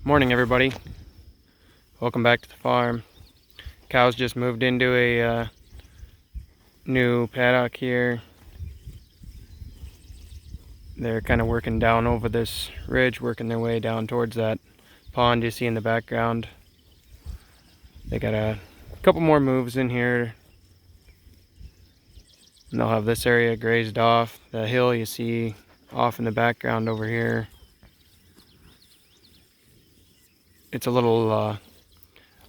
Morning everybody, welcome back to the farm. Cows just moved into a new paddock here. They're kind of working down over this ridge, working their way down towards that pond you see in the background. They got a couple more moves in here and they'll have this area grazed off. The hill you see off in the background over here, it's a little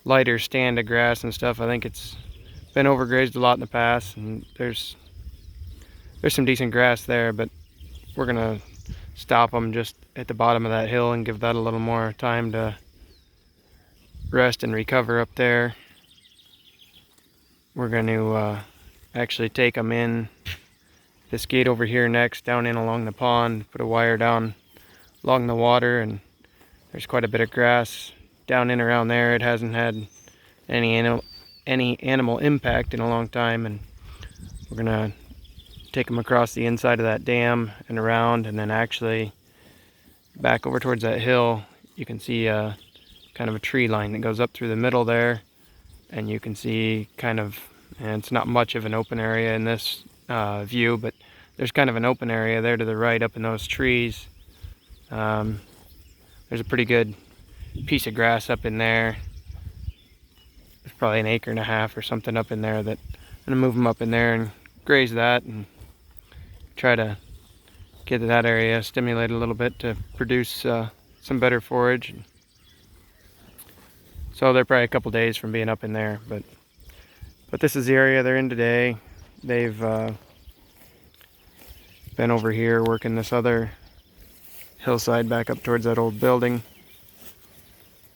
lighter stand of grass and stuff. I think it's been overgrazed a lot in the past, and there's some decent grass there, but we're gonna stop them just at the bottom of that hill and give that a little more time to rest and recover up there. We're going to actually take them in this gate over here next, down in along the pond, put a wire down along the water, and there's quite a bit of grass down in around there. It hasn't had any animal impact in a long time, and we're gonna take them across the inside of that dam and around, and then actually back over towards that hill. You can see kind of a tree line that goes up through the middle there, and you can see kind of, and it's not much of an open area in this view, but there's kind of an open area there to the right up in those trees. There's a pretty good piece of grass up in there. There's probably 1.5 acres or something up in there that I'm gonna move them up in there and graze that and try to get that area stimulated a little bit to produce some better forage. So they're probably a couple days from being up in there, but this is the area they're in today. They've been over here working this other hillside back up towards that old building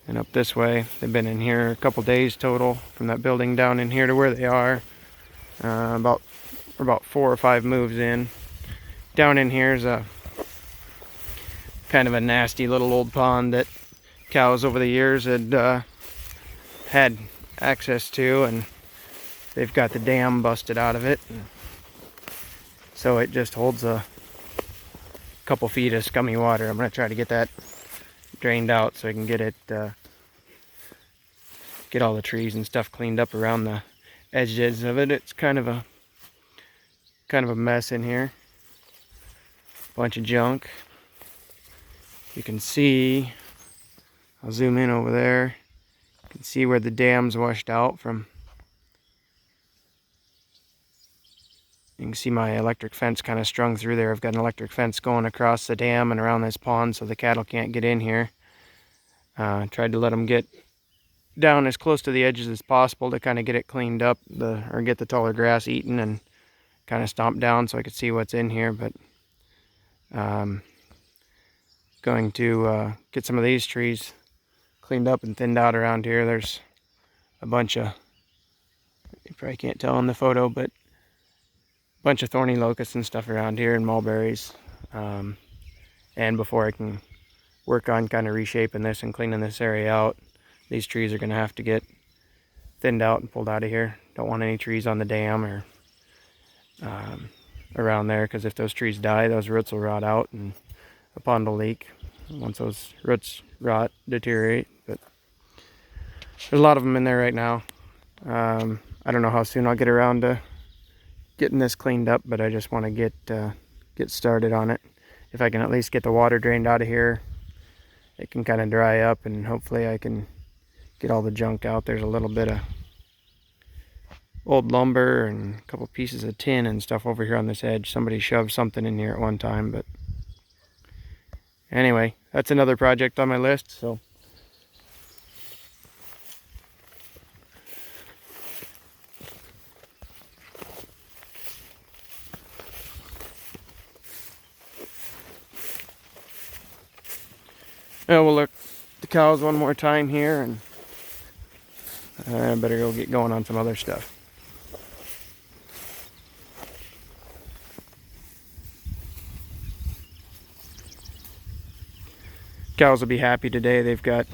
and up this way. They've been in here a couple days total, from that building down in here to where they are. About 4 or 5 moves in. Down in here is a kind of a nasty little old pond that cows over the years had access to, and they've got the dam busted out of it, so it just holds a couple feet of scummy water. I'm going to try to get that drained out so I can get all the trees and stuff cleaned up around the edges of it. It's kind of a mess in here. Bunch of junk. You can see, I'll zoom in over there. You can see where the dam's washed out from. You can see my electric fence kind of strung through there. I've got an electric fence going across the dam and around this pond so the cattle can't get in here. Tried to let them get down as close to the edges as possible to kind of get it cleaned up, or get the taller grass eaten and kind of stomped down so I could see what's in here. But going to get some of these trees cleaned up and thinned out around here. There's a bunch of, you probably can't tell in the photo, but a bunch of thorny locusts and stuff around here and mulberries. And before I can work on kind of reshaping this and cleaning this area out, these trees are going to have to get thinned out and pulled out of here. Don't want any trees on the dam or around there, because if those trees die, those roots will rot out and the pond will leak once those roots rot, deteriorate. But there's a lot of them in there right now. I don't know how soon I'll get around to getting this cleaned up, but I just want to get started on it. If I can at least get the water drained out of here, it can kind of dry up, and hopefully I can get all the junk out. There's a little bit of old lumber and a couple pieces of tin and stuff over here on this edge. Somebody shoved something in here at one time, but anyway, that's another project on my list. So now we'll look the cows one more time here, and I better go get going on some other stuff. Cows will be happy today. They've got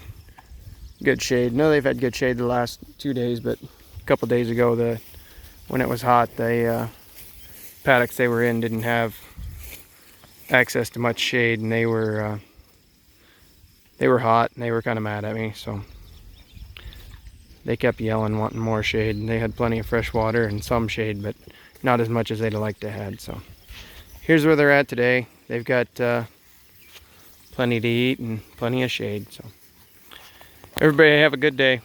good shade. No, they've had good shade the last 2 days, but a couple days ago, when it was hot, the paddocks they were in didn't have access to much shade, and they were they were hot and they were kind of mad at me, so they kept yelling, wanting more shade. And they had plenty of fresh water and some shade, but not as much as they'd like to have. So here's where they're at today. They've got plenty to eat and plenty of shade. So everybody have a good day.